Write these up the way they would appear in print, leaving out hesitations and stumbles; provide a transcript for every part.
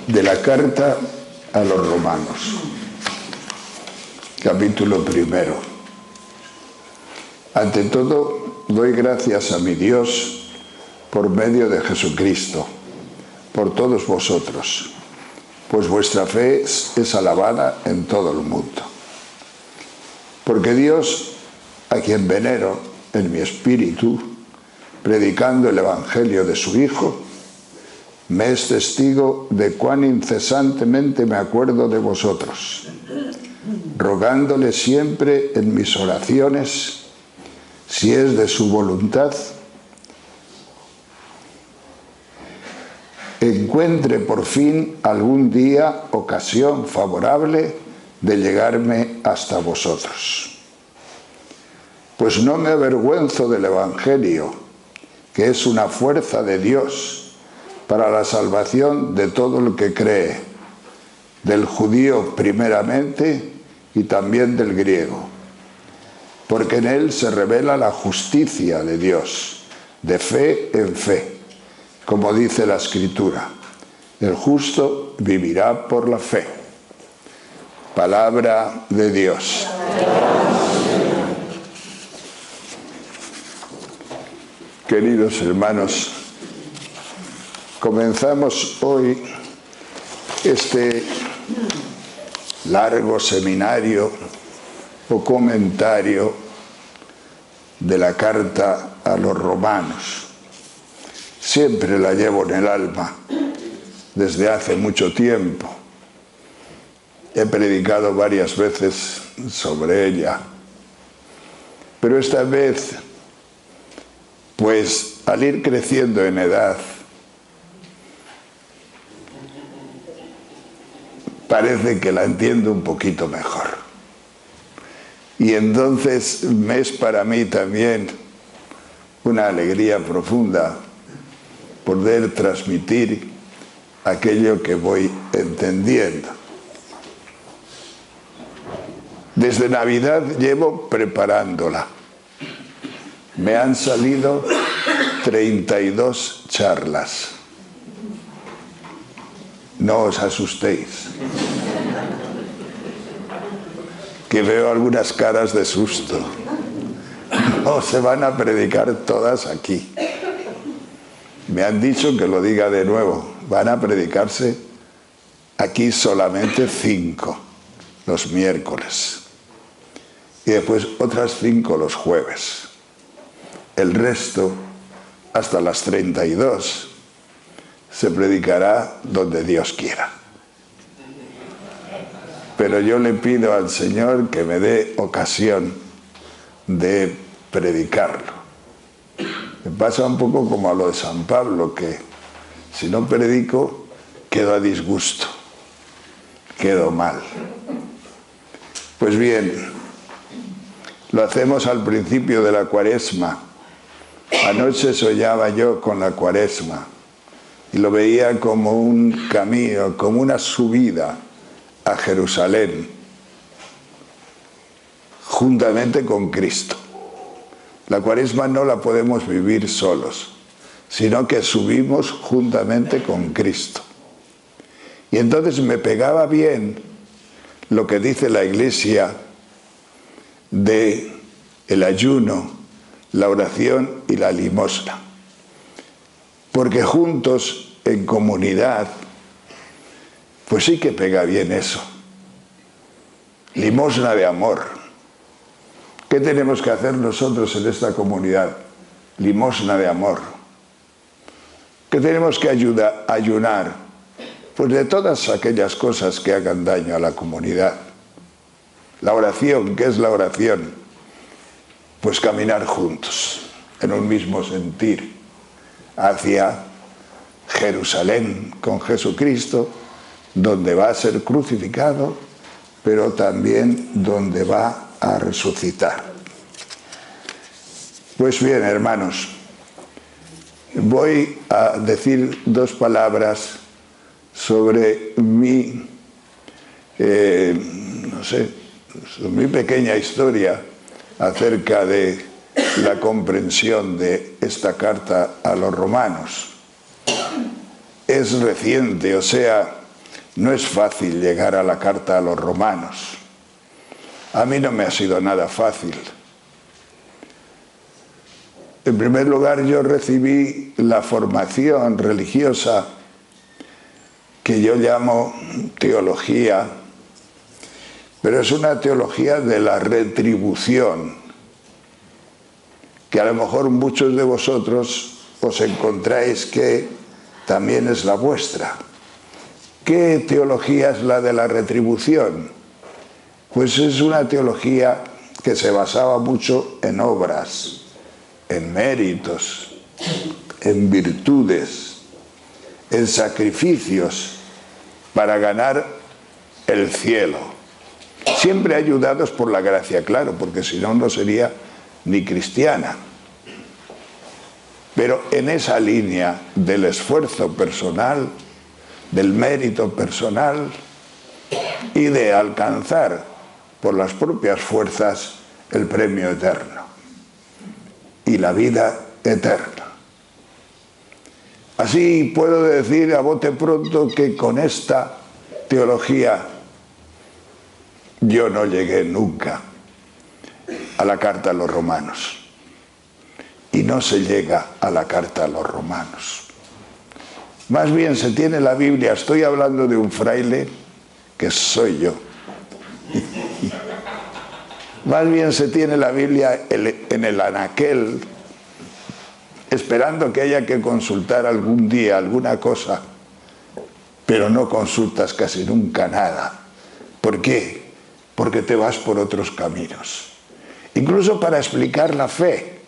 De la carta a los Romanos, capítulo 1. Ante todo, doy gracias a mi Dios por medio de Jesucristo, por todos vosotros, pues vuestra fe es alabada en todo el mundo. Porque Dios, a quien venero en mi espíritu, predicando el Evangelio de su Hijo, me es testigo de cuán incesantemente me acuerdo de vosotros, rogándole siempre en mis oraciones, si es de su voluntad, encuentre por fin algún día ocasión favorable de llegarme hasta vosotros. Pues no me avergüenzo del Evangelio, que es una fuerza de Dios para la salvación de todo el que cree, del judío primeramente y también del griego, porque en él se revela la justicia de Dios, de fe en fe, como dice la Escritura: el justo vivirá por la fe. Palabra de Dios. Queridos hermanos, comenzamos hoy este largo seminario o comentario de la carta a los Romanos. Siempre la llevo en el alma desde hace mucho tiempo. He predicado varias veces sobre ella, pero esta vez, pues al ir creciendo en edad, parece que la entiendo un poquito mejor. Y entonces me es para mí también una alegría profunda poder transmitir aquello que voy entendiendo. Desde Navidad llevo preparándola. Me han salido 32 charlas. No os asustéis, que veo algunas caras de susto. No se van a predicar todas aquí. Me han dicho que lo diga de nuevo. Van a predicarse aquí solamente 5 los miércoles y después otras 5 los jueves. El resto, hasta las 32, se predicará donde Dios quiera. Pero yo le pido al Señor que me dé ocasión de predicarlo. Me pasa un poco como a lo de San Pablo, que si no predico, quedo a disgusto, quedo mal. Pues bien, lo hacemos al principio de la Cuaresma. Anoche soñaba yo con la Cuaresma y lo veía como un camino, como una subida a Jerusalén, juntamente con Cristo. La Cuaresma no la podemos vivir solos, sino que subimos juntamente con Cristo. Y entonces me pegaba bien lo que dice la Iglesia de el ayuno, la oración y la limosna. Porque juntos, en comunidad, pues sí que pega bien eso. Limosna de amor. ¿Qué tenemos que hacer nosotros en esta comunidad? Limosna de amor. ¿Qué tenemos que ayunar? Pues de todas aquellas cosas que hagan daño a la comunidad. La oración, ¿qué es la oración? Pues caminar juntos, en un mismo sentir, hacia Jerusalén con Jesucristo, donde va a ser crucificado, pero también donde va a resucitar. Pues bien, hermanos, voy a decir 2 palabras sobre mi pequeña historia acerca de la comprensión de esta carta a los romanos. Es reciente, o sea, no es fácil llegar a la carta a los romanos. A mí no me ha sido nada fácil. En primer lugar, yo recibí la formación religiosa que yo llamo teología, pero es una teología de la retribución, que a lo mejor muchos de vosotros os encontráis que también es la vuestra. ¿Qué teología es la de la retribución? Pues es una teología que se basaba mucho en obras, en méritos, en virtudes, en sacrificios para ganar el cielo. Siempre ayudados por la gracia, claro, porque si no, no sería ni cristiana. Pero en esa línea del esfuerzo personal, del mérito personal y de alcanzar por las propias fuerzas el premio eterno y la vida eterna. Así puedo decir a bote pronto que con esta teología yo no llegué nunca a la carta a los romanos. Y no se llega a la carta a los romanos. Más bien se tiene la Biblia, estoy hablando de un fraile que soy yo. Más bien se tiene la Biblia en el anaquel, esperando que haya que consultar algún día alguna cosa, pero no consultas casi nunca nada. ¿Por qué? Porque te vas por otros caminos. Incluso para explicar la fe,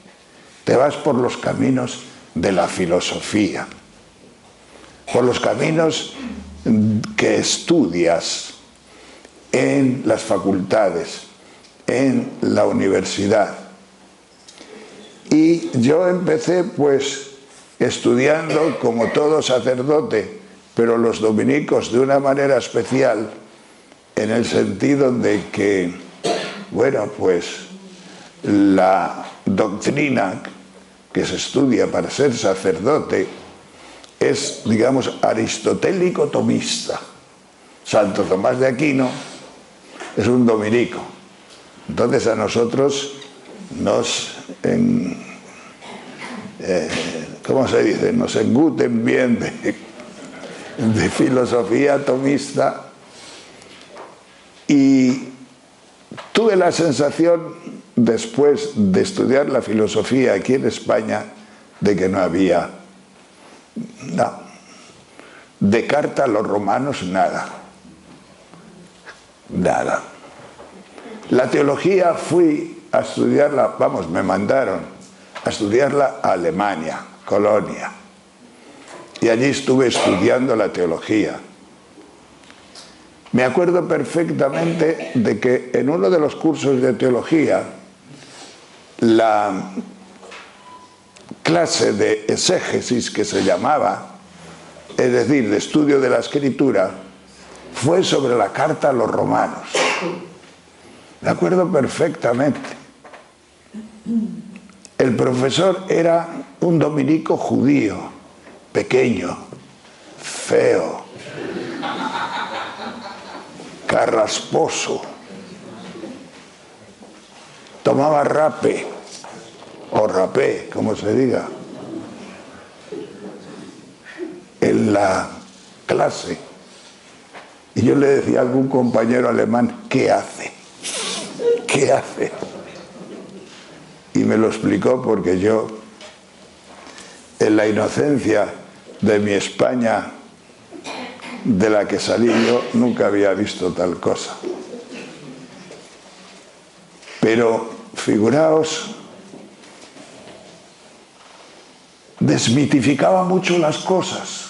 te vas por los caminos de la filosofía, por los caminos que estudias en las facultades, en la universidad. Y yo empecé pues estudiando como todo sacerdote, pero los dominicos de una manera especial, en el sentido de que, bueno, pues la doctrina que se estudia para ser sacerdote es, digamos, aristotélico-tomista. Santo Tomás de Aquino es un dominico. Entonces a nosotros nos, ¿cómo se dice? Nos enguten bien de filosofía tomista. Y tuve la sensación, después de estudiar la filosofía aquí en España, de que no había nada. De carta a los romanos, nada. Nada. La teología fui a estudiarla, vamos, me mandaron a estudiarla a Alemania, Colonia. Y allí estuve estudiando la teología. Me acuerdo perfectamente de que en uno de los cursos de teología, la clase de exégesis que se llamaba, es decir, de estudio de la escritura, fue sobre la carta a los romanos. Me acuerdo perfectamente. El profesor era un dominico judío, pequeño, feo, carrasposo, tomaba rape, o rapé, como se diga, en la clase. Y yo le decía a algún compañero alemán, ¿qué hace? ¿Qué hace? Y me lo explicó porque yo, en la inocencia de mi España, de la que salí yo, nunca había visto tal cosa. Pero figuraos, desmitificaba mucho las cosas.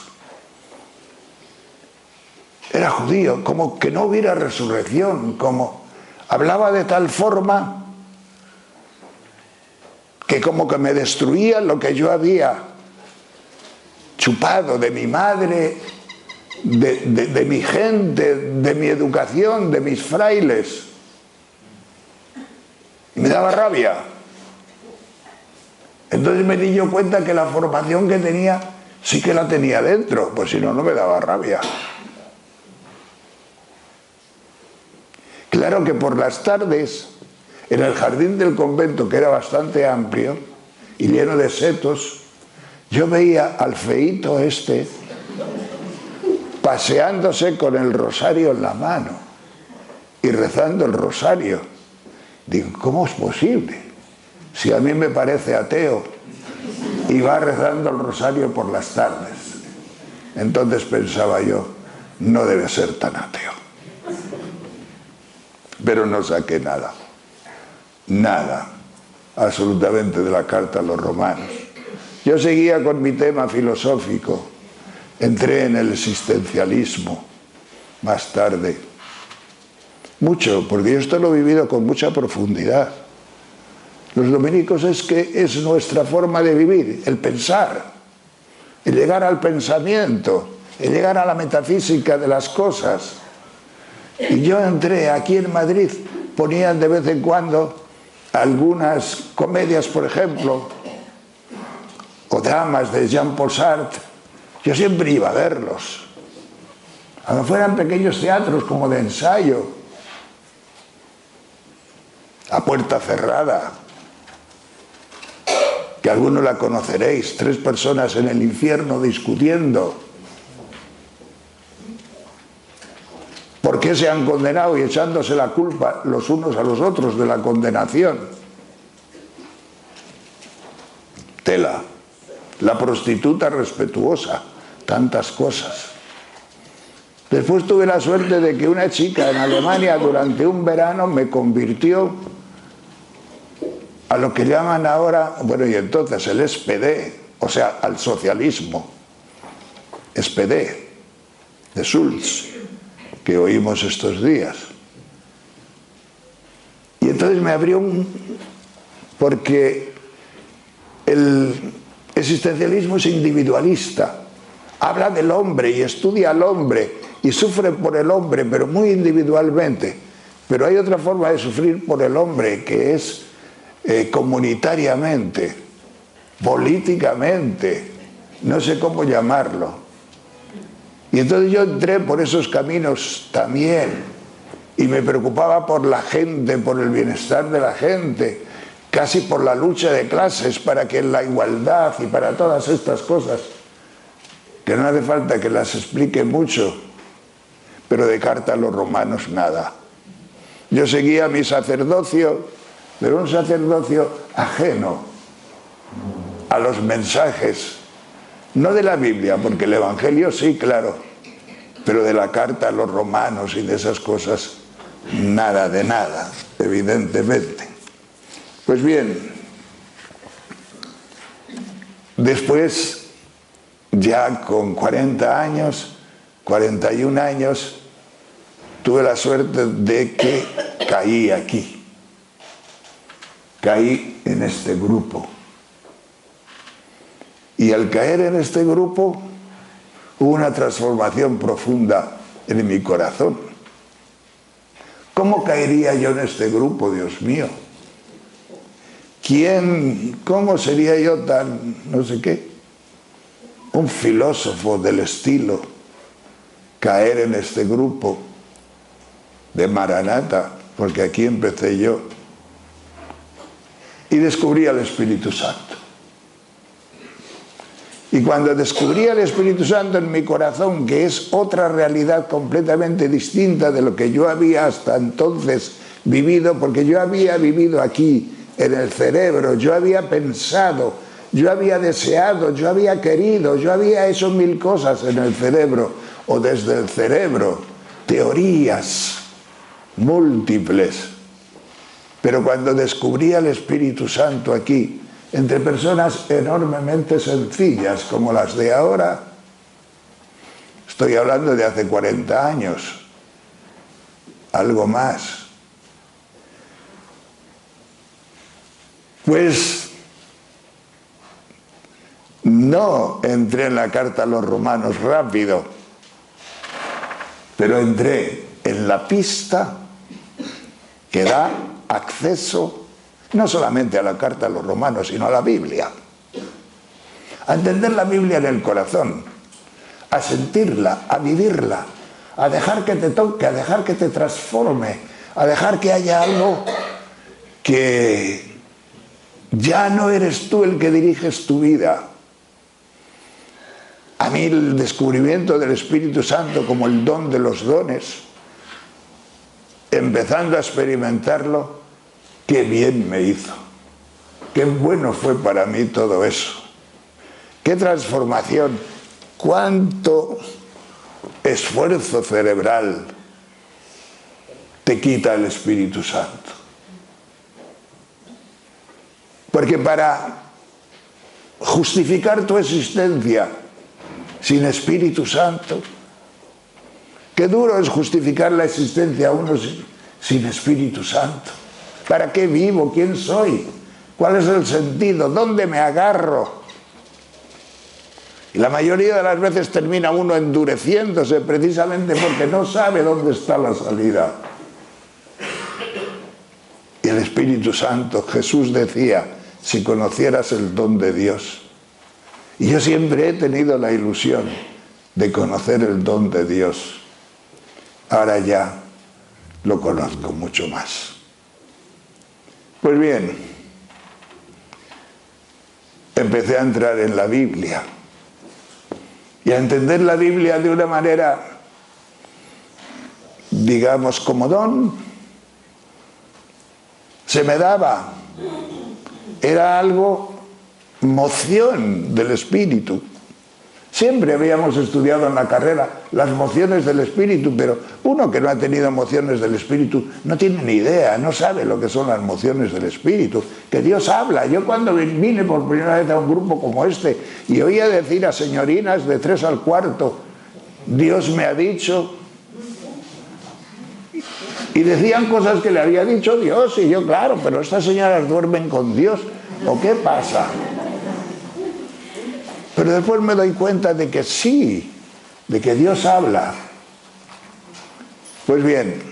Era judío, como que no hubiera resurrección, como hablaba de tal forma que como que me destruía lo que yo había chupado de mi madre, de mi gente, de mi educación, de mis frailes. Y me daba rabia. Entonces me di yo cuenta que la formación que tenía sí que la tenía dentro, pues si no, no me daba rabia. Claro que por las tardes, en el jardín del convento, que era bastante amplio y lleno de setos, yo veía al feíto este paseándose con el rosario en la mano y rezando el rosario. Digo, ¿cómo es posible? Si a mí me parece ateo y va rezando el rosario por las tardes. Entonces pensaba yo, no debe ser tan ateo. Pero no saqué nada, absolutamente, de la carta a los romanos. Yo seguía con mi tema filosófico, entré en el existencialismo más tarde. Mucho, porque yo esto lo he vivido con mucha profundidad. Los dominicos es que es nuestra forma de vivir, el pensar, el llegar al pensamiento, el llegar a la metafísica de las cosas. Y yo entré aquí en Madrid, ponían de vez en cuando algunas comedias, por ejemplo, o dramas de Jean-Paul Sartre. Yo siempre iba a verlos, aunque fueran pequeños teatros como de ensayo, a puerta cerrada, que algunos la conoceréis, 3 personas en el infierno discutiendo. ¿Por qué se han condenado y echándose la culpa los unos a los otros de la condenación? Tela. La prostituta respetuosa. Tantas cosas. Después tuve la suerte de que una chica en Alemania durante un verano me convirtió a lo que llaman ahora, bueno, y entonces el SPD, o sea, al socialismo. SPD, de Schulz, que oímos estos días. Y entonces me abrió porque el existencialismo es individualista, habla del hombre y estudia al hombre y sufre por el hombre, pero muy individualmente. Pero hay otra forma de sufrir por el hombre, que es comunitariamente, políticamente, no sé cómo llamarlo. Y entonces yo entré por esos caminos también y me preocupaba por la gente, por el bienestar de la gente, casi por la lucha de clases para que la igualdad y para todas estas cosas, que no hace falta que las explique mucho, pero de carta a los romanos nada. Yo seguía mi sacerdocio, pero un sacerdocio ajeno a los mensajes, no de la Biblia, porque el Evangelio sí, claro, pero de la carta a los romanos y de esas cosas, nada de nada, evidentemente. Pues bien, después, ya con 40 años, 41 años, tuve la suerte de que caí aquí. Caí en este grupo. Y al caer en este grupo, hubo una transformación profunda en mi corazón. ¿Cómo caería yo en este grupo, Dios mío? ¿Cómo sería yo tan, no sé qué? Un filósofo del estilo, caer en este grupo de Maranata, porque aquí empecé yo. Y descubrí al Espíritu Santo. Y cuando descubrí al Espíritu Santo en mi corazón, que es otra realidad completamente distinta de lo que yo había hasta entonces vivido, porque yo había vivido aquí, en el cerebro, yo había pensado, yo había deseado, yo había querido, yo había hecho 1000 cosas en el cerebro, o desde el cerebro, teorías múltiples. Pero cuando descubrí al Espíritu Santo aquí, entre personas enormemente sencillas como las de ahora, estoy hablando de hace 40 años, algo más, pues no entré en la carta a los romanos rápido, pero entré en la pista que da acceso no solamente a la carta a los romanos, sino a la Biblia. A entender la Biblia en el corazón, a sentirla, a vivirla, a dejar que te toque, a dejar que te transforme, a dejar que haya algo que ya no eres tú el que diriges tu vida. A mí el descubrimiento del Espíritu Santo como el don de los dones, empezando a experimentarlo, qué bien me hizo. Qué bueno fue para mí todo eso. Qué transformación. Cuánto esfuerzo cerebral te quita el Espíritu Santo. Porque para justificar tu existencia sin Espíritu Santo, qué duro es justificar la existencia a uno sin Espíritu Santo. ¿Para qué vivo? ¿Quién soy? ¿Cuál es el sentido? ¿Dónde me agarro? Y la mayoría de las veces termina uno endureciéndose precisamente porque no sabe dónde está la salida. Y el Espíritu Santo, Jesús decía, si conocieras el don de Dios. Y yo siempre he tenido la ilusión de conocer el don de Dios. Ahora ya lo conozco mucho más. Pues bien, empecé a entrar en la Biblia y a entender la Biblia de una manera, digamos, como don. Se me daba, era algo, moción del Espíritu. Siempre habíamos estudiado en la carrera las mociones del Espíritu, pero uno que no ha tenido mociones del Espíritu no tiene ni idea, no sabe lo que son las mociones del Espíritu, que Dios habla. Yo cuando vine por primera vez a un grupo como este y oía decir a señorinas de 3 al 4, Dios me ha dicho, y decían cosas que le había dicho Dios, y yo, claro, pero estas señoras duermen con Dios, ¿o qué pasa? Pero después me doy cuenta de que sí, de que Dios habla. Pues bien,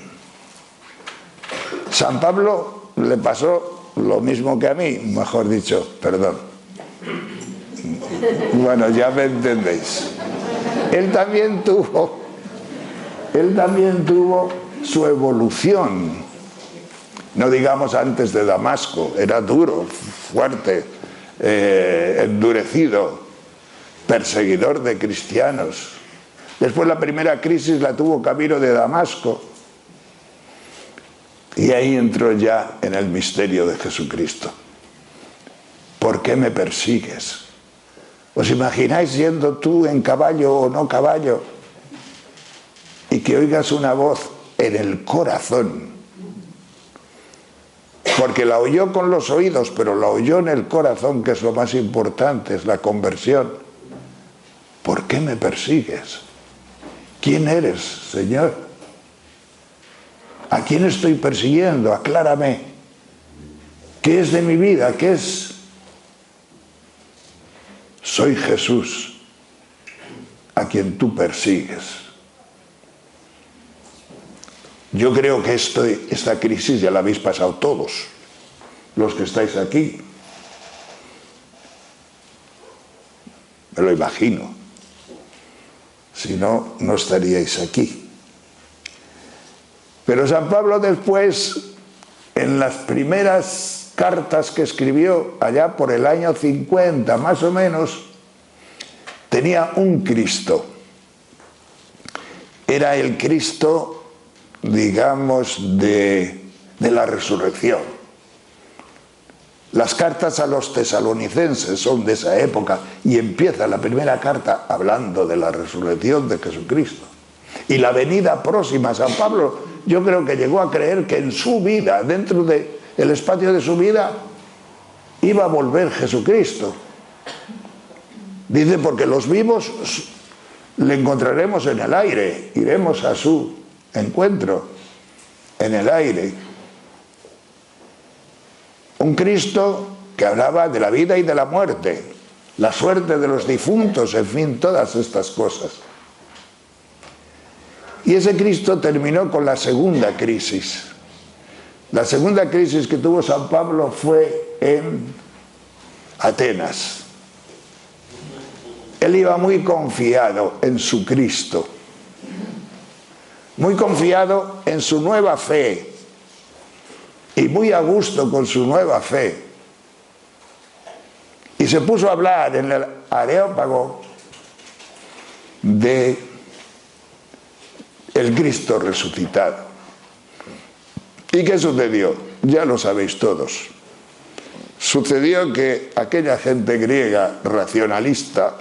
San Pablo le pasó lo mismo que a mí, mejor dicho, perdón. Bueno, ya me entendéis. Él también tuvo su evolución. No digamos antes de Damasco, era duro, fuerte, endurecido, perseguidor de cristianos. Después la primera crisis la tuvo camino de Damasco. Y ahí entró ya en el misterio de Jesucristo. ¿Por qué me persigues? ¿Os imagináis yendo tú en caballo o no caballo y que oigas una voz en el corazón? Porque la oyó con los oídos, pero la oyó en el corazón, que es lo más importante, es la conversión. ¿Por qué me persigues? ¿Quién eres, Señor? ¿A quién estoy persiguiendo? Aclárame. ¿Qué es de mi vida? ¿Qué es? Soy Jesús, a quien tú persigues. Yo creo que esta crisis ya la habéis pasado todos, los que estáis aquí. Me lo imagino. Si no, no estaríais aquí. Pero San Pablo después, en las primeras cartas que escribió, allá por el año 50 más o menos, tenía un Cristo. Era el Cristo, digamos, de la resurrección. Las cartas a los tesalonicenses son de esa época y empieza la primera carta hablando de la resurrección de Jesucristo. Y la venida próxima, San Pablo, yo creo que llegó a creer que en su vida, dentro del espacio de su vida, iba a volver Jesucristo. Dice, porque los vivos le encontraremos en el aire, iremos a su encuentro en el aire. Un Cristo que hablaba de la vida y de la muerte, la suerte de los difuntos, en fin, todas estas cosas. Y ese Cristo terminó con la segunda crisis. La segunda crisis que tuvo San Pablo fue en Atenas. Él iba muy confiado en su Cristo, muy confiado en su nueva fe, y muy a gusto con su nueva fe. Y se puso a hablar en el Areópago de el Cristo resucitado. ¿Y qué sucedió? Ya lo sabéis todos. Sucedió que aquella gente griega racionalista,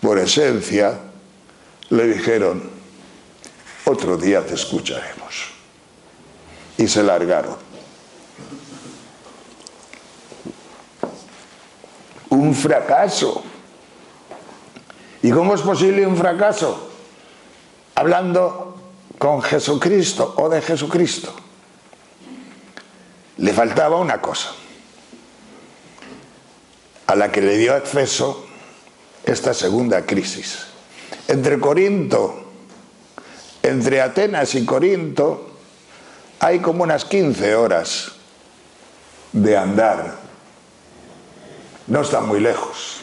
por esencia, le dijeron: otro día te escucharemos. Y se largaron. Un fracaso. ¿Y cómo es posible un fracaso? Hablando con Jesucristo o de Jesucristo. Le faltaba una cosa, a la que le dio acceso esta segunda crisis. Entre Atenas y Corinto, hay como unas 15 horas de andar. No está muy lejos.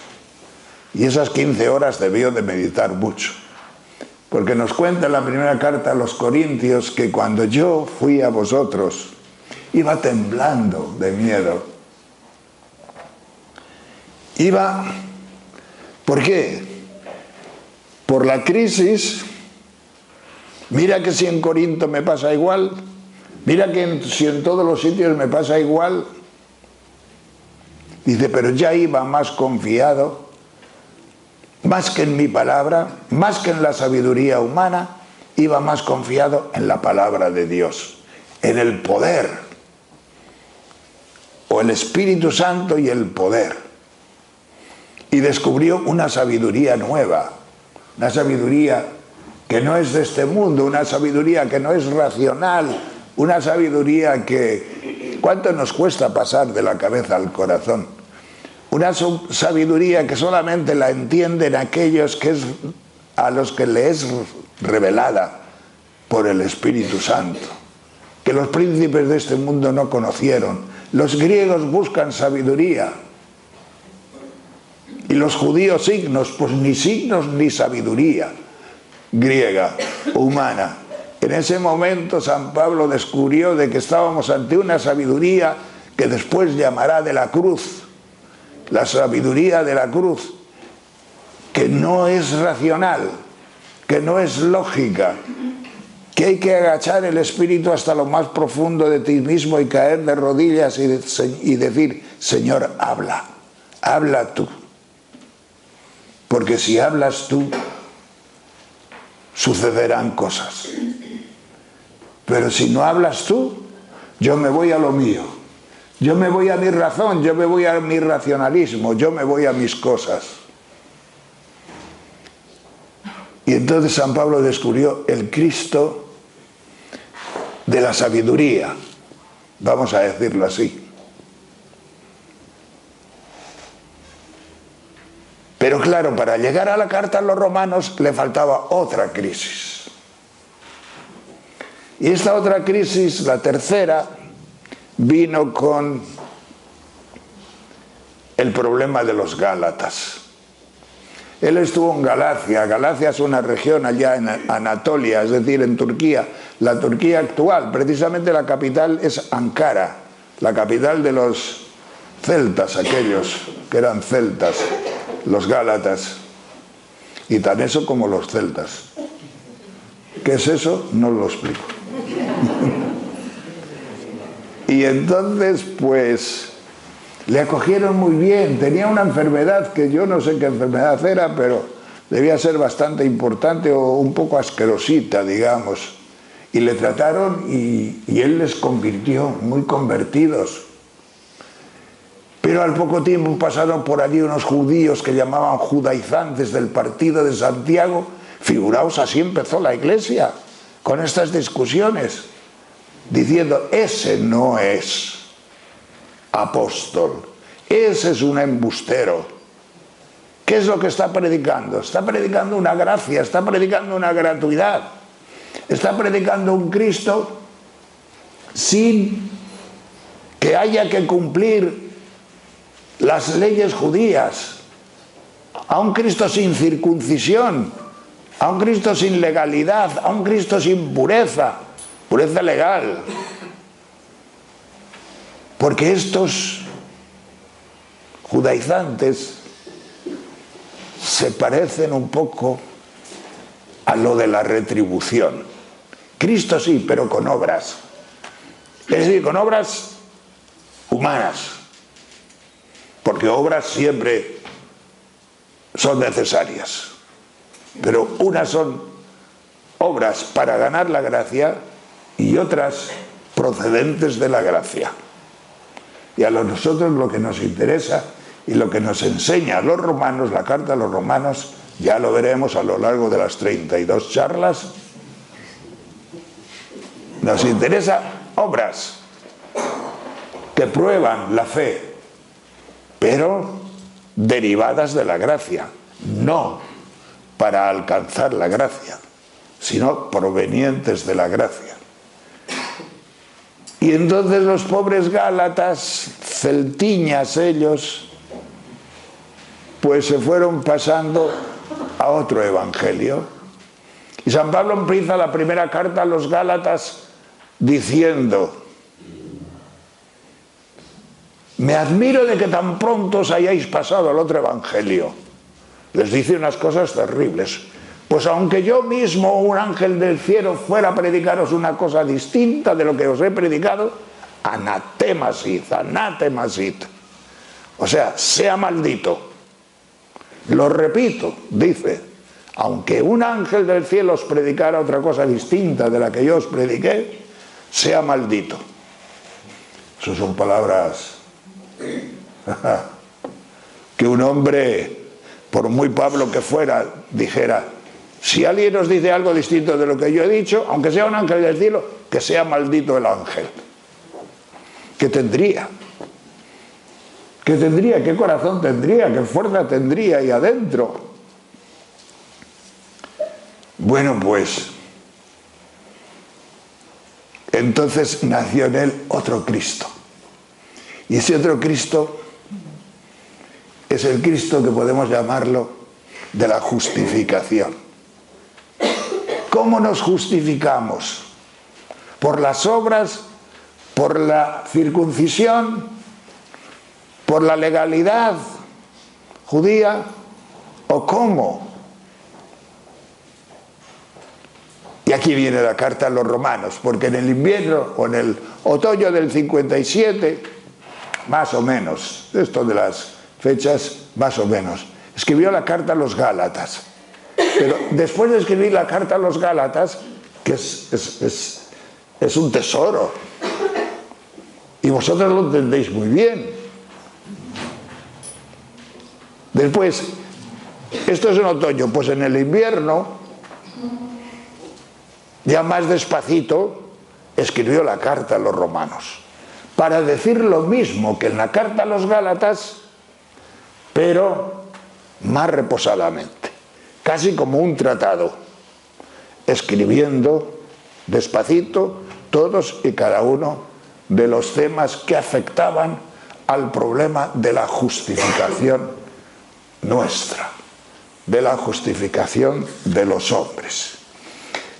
Y esas 15 horas debió de meditar mucho. Porque nos cuenta en la primera carta a los Corintios que cuando yo fui a vosotros, iba temblando de miedo. ¿Por qué? Por la crisis. Mira que si en Corinto me pasa igual, mira que si en todos los sitios me pasa igual. Dice, pero ya iba más confiado, más que en mi palabra, más que en la sabiduría humana, iba más confiado en la palabra de Dios, en el poder, o el Espíritu Santo y el poder. Y descubrió una sabiduría nueva, una sabiduría que no es de este mundo, una sabiduría que no es racional, una sabiduría que... ¿Cuánto nos cuesta pasar de la cabeza al corazón? Una sabiduría que solamente la entienden aquellos a los que le es revelada por el Espíritu Santo, que los príncipes de este mundo no conocieron. Los griegos buscan sabiduría y los judíos signos, pues ni signos ni sabiduría griega, humana. En ese momento San Pablo descubrió de que estábamos ante una sabiduría que después llamará de la cruz, la sabiduría de la cruz, que no es racional, que no es lógica, que hay que agachar el espíritu hasta lo más profundo de ti mismo y caer de rodillas y decir, Señor, habla tú. Porque si hablas tú, sucederán cosas. Pero si no hablas tú, yo me voy a lo mío. Yo me voy a mi razón, yo me voy a mi racionalismo, yo me voy a mis cosas. Y entonces San Pablo descubrió el Cristo de la sabiduría, vamos a decirlo así. Pero claro, para llegar a la carta a los romanos le faltaba otra crisis. Y esta otra crisis, la tercera, vino con el problema de los gálatas. Él estuvo en Galacia. Galacia es una región allá en Anatolia, es decir, en Turquía, la Turquía actual. Precisamente la capital es Ankara, la capital de los celtas, aquellos que eran celtas, los gálatas. Y tan eso como los celtas. ¿Qué es eso? No lo explico. Y entonces, pues, le acogieron muy bien. Tenía una enfermedad que yo no sé qué enfermedad era, pero debía ser bastante importante o un poco asquerosita, digamos. Y le trataron y él les convirtió, muy convertidos. Pero al poco tiempo pasaron por allí unos judíos que llamaban judaizantes del partido de Santiago. Figuraos, así empezó la iglesia, con estas discusiones, diciendo, ese no es apóstol, ese es un embustero. ¿Qué es lo que está predicando? Está predicando una gracia, está predicando una gratuidad, está predicando un Cristo sin que haya que cumplir las leyes judías, a un Cristo sin circuncisión, a un Cristo sin legalidad, a un Cristo sin pureza, pureza legal. Porque estos judaizantes se parecen un poco a lo de la retribución. Cristo sí, pero con obras. Es decir, con obras humanas. Porque obras siempre son necesarias. Pero unas son obras para ganar la gracia y otras procedentes de la gracia. Y a nosotros lo que nos interesa y lo que nos enseña a los romanos, la carta a los romanos, ya lo veremos a lo largo de las 32 charlas, nos interesa obras que prueban la fe, pero derivadas de la gracia, no para alcanzar la gracia, sino provenientes de la gracia. Y entonces los pobres gálatas, celtiñas ellos, pues se fueron pasando a otro evangelio. Y San Pablo empieza la primera carta a los gálatas diciendo: me admiro de que tan pronto os hayáis pasado al otro evangelio. Les dice unas cosas terribles. Pues aunque yo mismo, un ángel del cielo, fuera a predicaros una cosa distinta de lo que os he predicado, anatema sit, anatema sit. O sea, sea maldito. Lo repito, dice, aunque un ángel del cielo os predicara otra cosa distinta de la que yo os prediqué, sea maldito. Esas son palabras que un hombre, por muy Pablo que fuera, dijera: si alguien os dice algo distinto de lo que yo he dicho, aunque sea un ángel del cielo, que sea maldito el ángel. ¿Qué tendría? ¿Qué tendría? ¿Qué corazón tendría? ¿Qué fuerza tendría ahí adentro? Bueno, pues entonces nació en él otro Cristo. Y ese otro Cristo es el Cristo que podemos llamarlo de la justificación. ¿Cómo nos justificamos? ¿Por las obras? ¿Por la circuncisión? ¿Por la legalidad judía? ¿O cómo? Y aquí viene la carta a los romanos, porque en el invierno o en el otoño del 57, más o menos, esto de las fechas, más o menos, escribió la carta a los Gálatas. Pero después de escribir la carta a los Gálatas, que es un tesoro, y vosotros lo entendéis muy bien. Después, esto es en otoño, pues en el invierno, ya más despacito, escribió la carta a los romanos, para decir lo mismo que en la carta a los Gálatas, pero más reposadamente, casi como un tratado, escribiendo despacito todos y cada uno de los temas que afectaban al problema de la justificación nuestra, de la justificación de los hombres.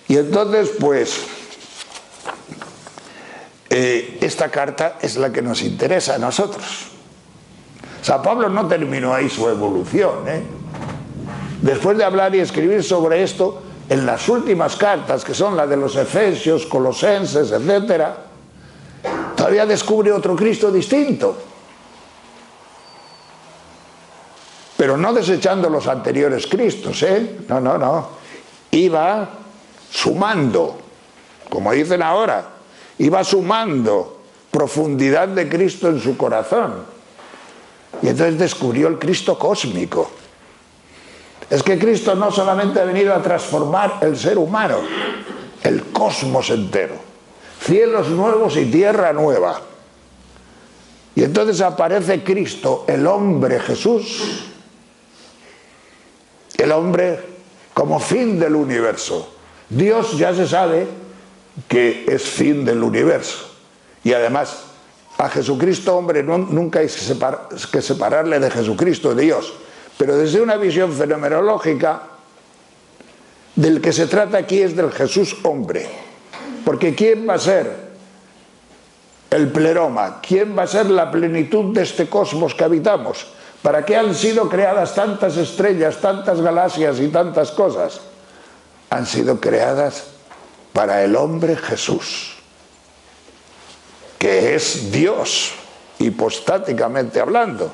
Y entonces, pues, esta carta es la que nos interesa a nosotros. San Pablo no terminó ahí su evolución, Después de hablar y escribir sobre esto, en las últimas cartas, que son las de los Efesios, Colosenses, etc., todavía descubre otro Cristo distinto. Pero no desechando los anteriores Cristos, No. Iba sumando, como dicen ahora, iba sumando profundidad de Cristo en su corazón. Y entonces descubrió el Cristo cósmico. Es que Cristo no solamente ha venido a transformar el ser humano, el cosmos entero, cielos nuevos y tierra nueva. Y entonces aparece Cristo, el hombre Jesús, el hombre como fin del universo. Dios ya se sabe que es fin del universo. Y además, a Jesucristo, hombre, nunca hay que separarle de Jesucristo, de Dios. Pero desde una visión fenomenológica, del que se trata aquí es del Jesús hombre. Porque ¿quién va a ser el pleroma. ¿Quién va a ser la plenitud de este cosmos que habitamos? ¿Para qué han sido creadas tantas estrellas, tantas galaxias y tantas cosas? Han sido creadas para el hombre Jesús, que es Dios, hipostáticamente hablando.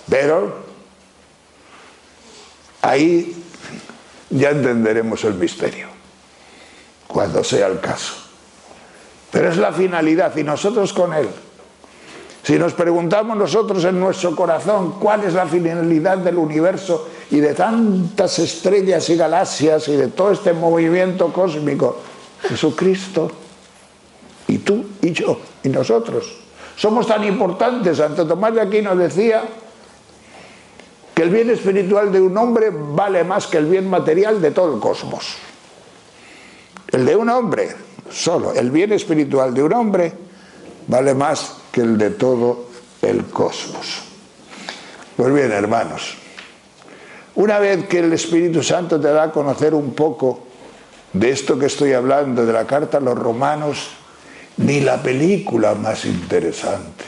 Pero ahí ya entenderemos el misterio, cuando sea el caso. Pero es la finalidad, y nosotros con él. Si nos preguntamos nosotros en nuestro corazón cuál es la finalidad del universo y de tantas estrellas y galaxias y de todo este movimiento cósmico, Jesucristo y tú y yo y nosotros somos tan importantes. Santo Tomás de Aquino decía que el bien espiritual de un hombre vale más que el bien material de todo el cosmos. El de un hombre solo, el bien espiritual de un hombre vale más que el de todo el cosmos. Pues bien, hermanos, una vez que el Espíritu Santo te da a conocer un poco de esto que estoy hablando, de la carta a los romanos, ni la película más interesante,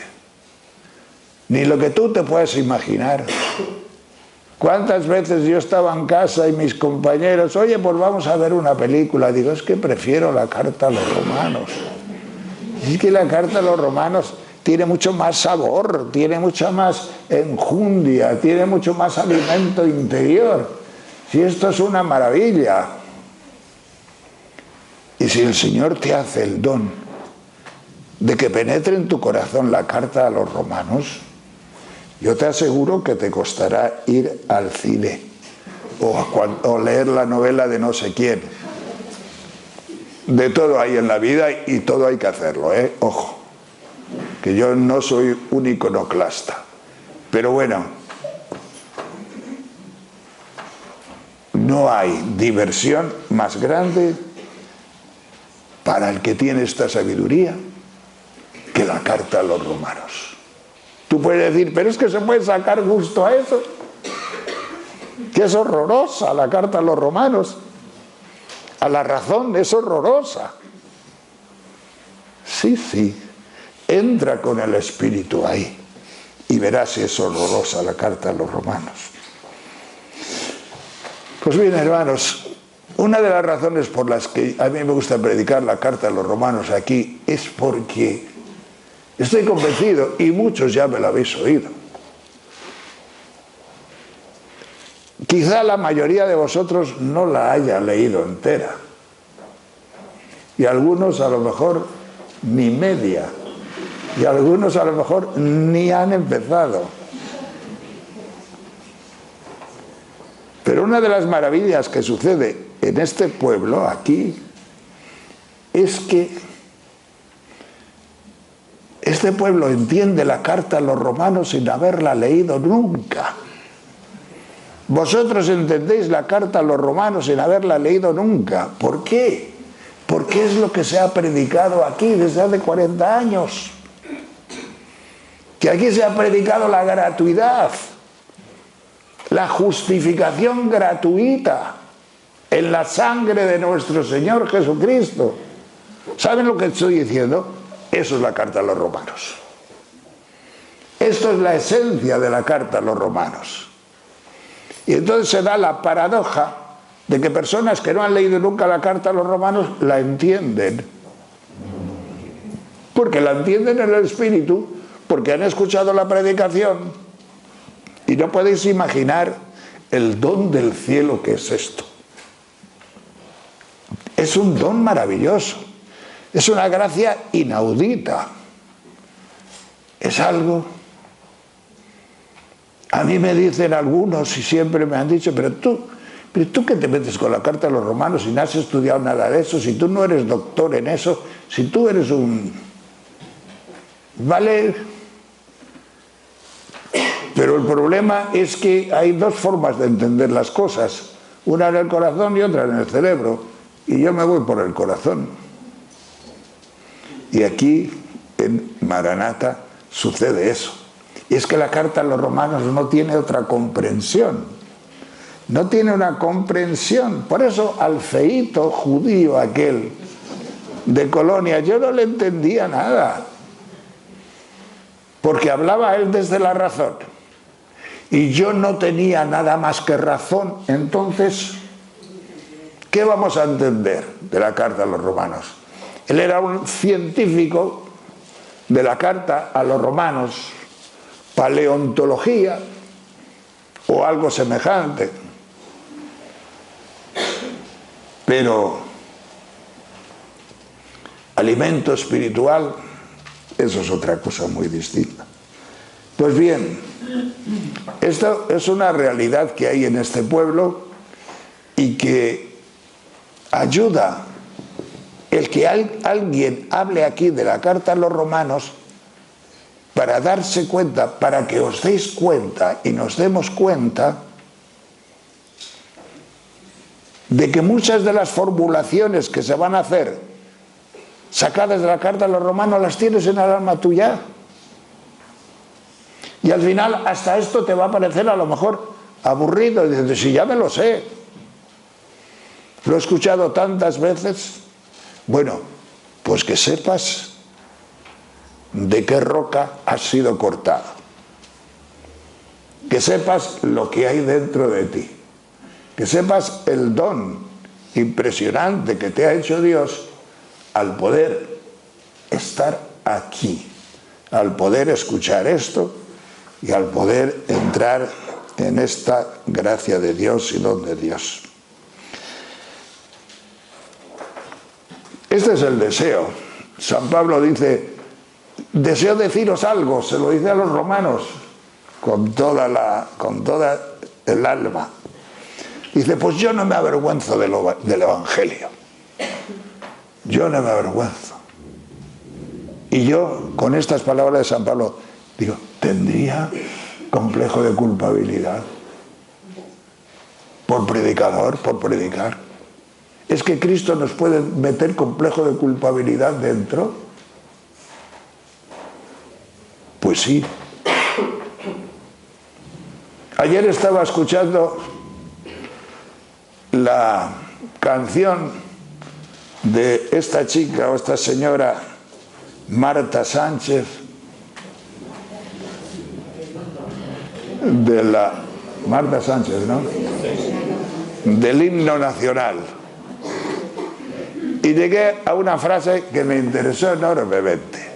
ni lo que tú te puedas imaginar. ¿Cuántas veces yo estaba en casa y mis compañeros, oye, pues vamos a ver una película? Digo, es que prefiero la carta a los romanos. Es que la carta a los romanos tiene mucho más sabor, tiene mucha más enjundia, tiene mucho más alimento interior. Si esto es una maravilla. Y si el Señor te hace el don de que penetre en tu corazón la carta a los romanos, yo te aseguro que te costará ir al cine o leer la novela de no sé quién. De todo hay en la vida y todo hay que hacerlo, ojo, que yo no soy un iconoclasta. Pero bueno, no hay diversión más grande para el que tiene esta sabiduría que la carta a los romanos. Tú puedes decir, pero es que se puede sacar gusto a eso, que es horrorosa la carta a los romanos. A la razón es horrorosa. Sí, entra con el Espíritu ahí y verás si es horrorosa la carta a los romanos. Pues bien, hermanos, una de las razones por las que a mí me gusta predicar la carta a los romanos aquí es porque estoy convencido, y muchos ya me lo habéis oído, quizá la mayoría de vosotros no la haya leído entera, y algunos a lo mejor ni media, y algunos a lo mejor ni han empezado. Pero una de las maravillas que sucede en este pueblo, aquí, es que este pueblo entiende la carta a los romanos sin haberla leído nunca. Vosotros entendéis la carta a los romanos sin haberla leído nunca. ¿Por qué? Porque es lo que se ha predicado aquí desde hace 40 años. Que aquí se ha predicado la gratuidad, la justificación gratuita en la sangre de nuestro Señor Jesucristo. ¿Saben lo que estoy diciendo? Eso es la carta a los romanos. Esto es la esencia de la carta a los romanos. Y entonces se da la paradoja de que personas que no han leído nunca la carta a los romanos la entienden. Porque la entienden en el Espíritu, porque han escuchado la predicación. Y no podéis imaginar el don del cielo que es esto. Es un don maravilloso. Es una gracia inaudita. Es algo... A mí me dicen algunos, y siempre me han dicho, pero tú ¿qué te metes con la carta a los romanos si no has estudiado nada de eso? Si tú no eres doctor en eso, si tú eres un... ¿Vale? Pero el problema es que hay dos formas de entender las cosas. Una en el corazón y otra en el cerebro. Y yo me voy por el corazón. Y aquí, en Maranata, sucede eso. Y es que la carta a los romanos no tiene otra comprensión. No tiene una comprensión. Por eso al feíto judío aquel de Colonia, yo no le entendía nada, porque hablaba él desde la razón, y yo no tenía nada más que razón. Entonces, ¿qué vamos a entender de la carta a los romanos? Él era un científico de la carta a los romanos, paleontología o algo semejante, pero alimento espiritual, eso es otra cosa muy distinta. Pues bien, esto es una realidad que hay en este pueblo y que ayuda el que alguien hable aquí de la carta a los romanos para darse cuenta, para que os deis cuenta y nos demos cuenta de que muchas de las formulaciones que se van a hacer sacadas de la carta a los romanos las tienes en el alma tuya. Y al final hasta esto te va a parecer a lo mejor aburrido. Y dices, si ya me lo sé, lo he escuchado tantas veces. Bueno, pues que sepas de qué roca has sido cortado, que sepas lo que hay dentro de ti, que sepas el don impresionante que te ha hecho Dios al poder estar aquí, al poder escuchar esto y al poder entrar en esta gracia de Dios y don de Dios. Este es el deseo. San Pablo dice, deseo deciros algo, se lo dice a los romanos con toda el alma. Dice, pues yo no me avergüenzo del Evangelio. Yo no me avergüenzo. Y yo, con estas palabras de San Pablo, digo, ¿tendría complejo de culpabilidad por predicador, por predicar? ¿Es que Cristo nos puede meter complejo de culpabilidad dentro? Pues sí. Ayer estaba escuchando la canción de esta chica o esta señora Marta Sánchez, de la Marta Sánchez, ¿no? Del himno nacional. Y llegué a una frase que me interesó enormemente.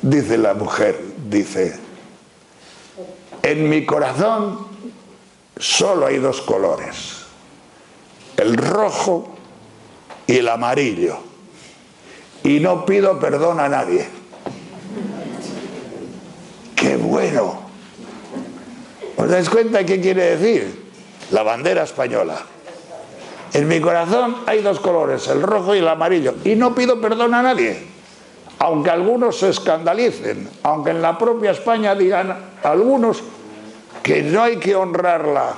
Dice la mujer, dice, en mi corazón solo hay dos colores, el rojo y el amarillo, y no pido perdón a nadie. ¡Qué bueno! ¿Os dais cuenta qué quiere decir? La bandera española. En mi corazón hay dos colores, el rojo y el amarillo, y no pido perdón a nadie, aunque algunos se escandalicen, aunque en la propia España digan algunos que no hay que honrarla.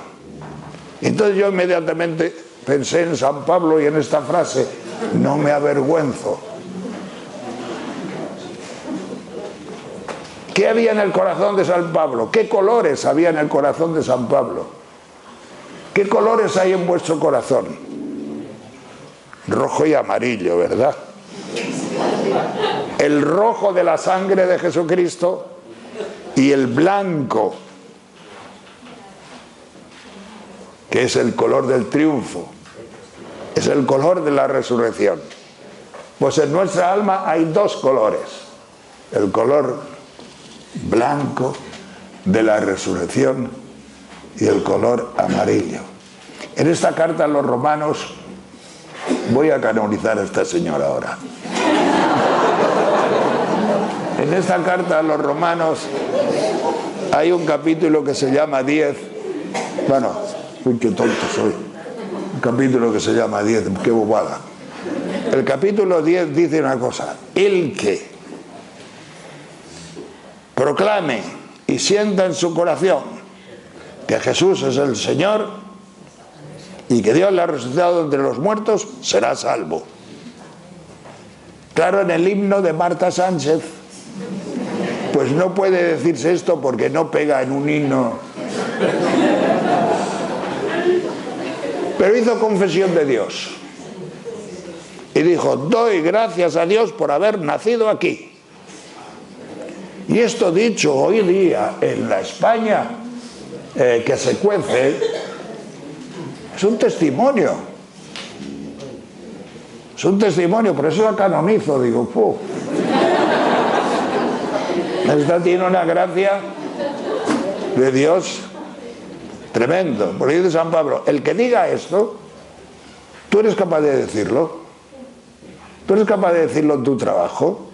Entonces yo inmediatamente pensé en San Pablo y en esta frase, no me avergüenzo. ¿Qué había en el corazón de San Pablo? ¿Qué colores había en el corazón de San Pablo? ¿Qué colores hay en vuestro corazón? Rojo y amarillo, ¿verdad? El rojo de la sangre de Jesucristo y el blanco, que es el color del triunfo, es el color de la resurrección. Pues en nuestra alma hay dos colores, el color blanco de la resurrección y el color amarillo. En esta carta a los romanos, voy a canonizar a esta señora ahora. En esta carta a los romanos hay un capítulo que se llama 10. Bueno, uy, qué tonto soy. Un capítulo que se llama 10, qué bobada. El capítulo 10 dice una cosa: el que proclame y sienta en su corazón que Jesús es el Señor y que Dios le ha resucitado entre los muertos, será salvo. Claro, en el himno de Marta Sánchez, pues no puede decirse esto porque no pega en un himno. Pero hizo confesión de Dios. y dijo: doy gracias a Dios por haber nacido aquí. Y esto dicho hoy día en la España que se cuece, es un testimonio. Es un testimonio, por eso la canonizo, digo, ¡puf! Esta tiene una gracia de Dios tremendo. Por ahí de San Pablo, el que diga esto, tú eres capaz de decirlo. Tú eres capaz de decirlo en tu trabajo.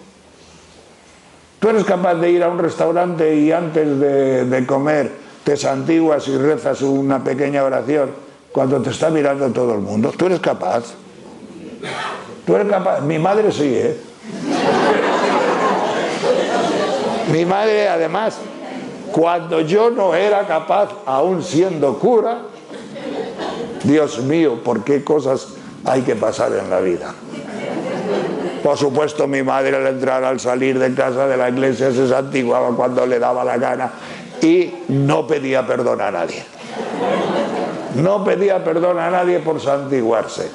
Tú eres capaz de ir a un restaurante y antes de comer te santiguas y rezas una pequeña oración cuando te está mirando todo el mundo. Tú eres capaz. Tú eres capaz. Mi madre sí, ¿eh? Mi madre, además, cuando yo no era capaz, aún siendo cura, Dios mío, ¿por qué cosas hay que pasar en la vida? Por supuesto, mi madre al entrar, al salir de casa de la iglesia, se santiguaba cuando le daba la gana y no pedía perdón a nadie. No pedía perdón a nadie por santiguarse.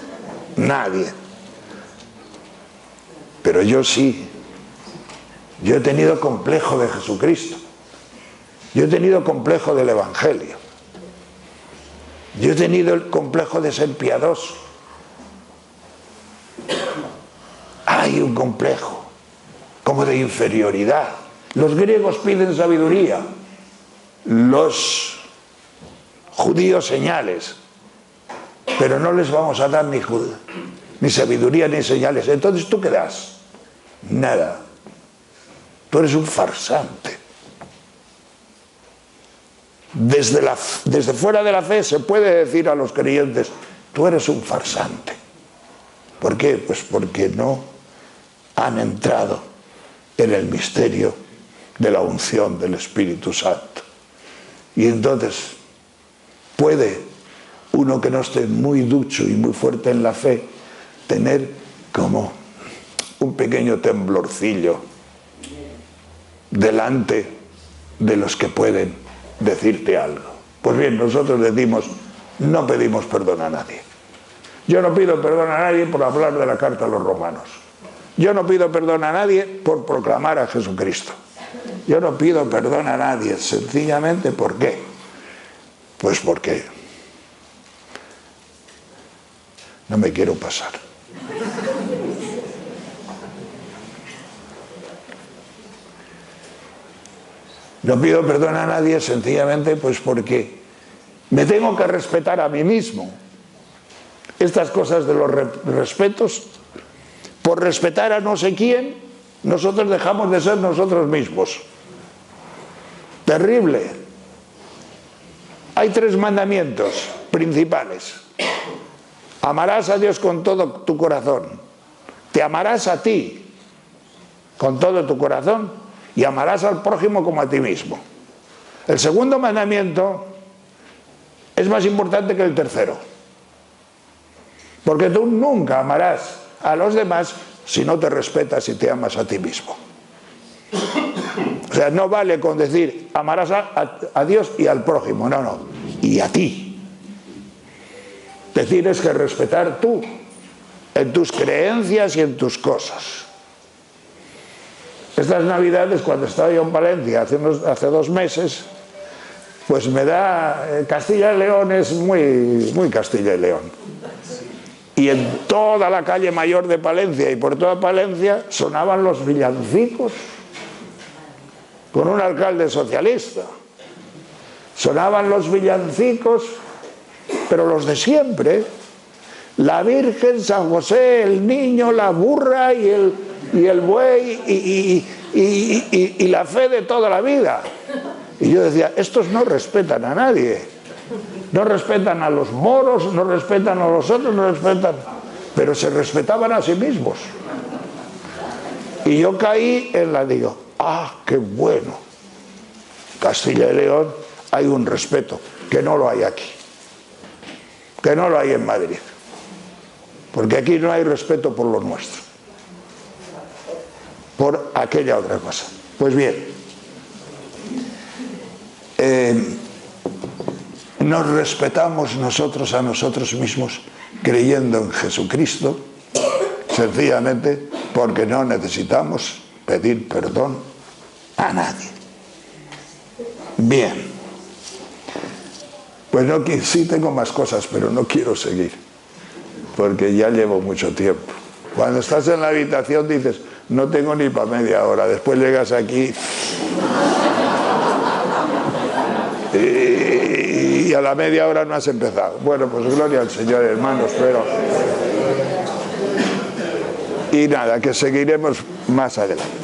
Nadie. Pero yo sí. Yo he tenido complejo de Jesucristo. Yo he tenido complejo del Evangelio. Yo he tenido el complejo de ser piadoso. Hay un complejo como de inferioridad. Los griegos piden sabiduría, los judíos señales, pero no les vamos a dar ni sabiduría ni señales. Entonces, ¿tú qué das? Nada. Tú eres un farsante. Desde fuera de la fe se puede decir a los creyentes: tú eres un farsante. ¿Por qué? Pues porque no han entrado en el misterio de la unción del Espíritu Santo. Y entonces puede uno que no esté muy ducho y muy fuerte en la fe tener como un pequeño temblorcillo delante de los que pueden decirte algo. Pues bien, nosotros decimos: no pedimos perdón a nadie. Yo no pido perdón a nadie por hablar de la carta a los romanos. Yo no pido perdón a nadie por proclamar a Jesucristo. Yo no pido perdón a nadie, sencillamente, ¿por qué? Pues porque no me quiero pasar. No pido perdón a nadie sencillamente pues porque me tengo que respetar a mí mismo. Estas cosas de los respetos, por respetar a no sé quién, nosotros dejamos de ser nosotros mismos. Terrible. Hay 3 mandamientos principales. Amarás a Dios con todo tu corazón. Te amarás a ti con todo tu corazón y amarás al prójimo como a ti mismo. El segundo mandamiento es más importante que el tercero, porque tú nunca amarás a los demás si no te respetas y te amas a ti mismo. O sea, no vale con decir amarás a Dios y al prójimo, no, y a ti. Te tienes que respetar tú, en tus creencias y en tus cosas. Estas navidades, cuando estaba yo en Valencia hace 2 meses, pues me da... Castilla y León es muy Castilla y León. Y en toda la calle mayor de Palencia y por toda Palencia sonaban los villancicos con un alcalde socialista. Sonaban los villancicos, pero los de siempre. La Virgen, San José, el niño, la burra y el buey y la fe de toda la vida. Y yo decía, estos no respetan a nadie. No respetan a los moros, no respetan a los otros, no respetan, pero se respetaban a sí mismos. Y yo caí en la, digo, qué bueno. Castilla y León hay un respeto, que no lo hay aquí. Que no lo hay en Madrid. Porque aquí no hay respeto por lo nuestro. Por aquella otra cosa. Pues bien, nos respetamos nosotros a nosotros mismos creyendo en Jesucristo sencillamente porque no necesitamos pedir perdón a nadie. Bien, pues no, sí tengo más cosas, pero no quiero seguir, porque ya llevo mucho tiempo. Cuando estás en la habitación dices, no tengo ni para media hora, después llegas aquí y a la media hora no has empezado. Bueno, pues gloria al Señor, hermanos, pero... Y nada, que seguiremos más adelante.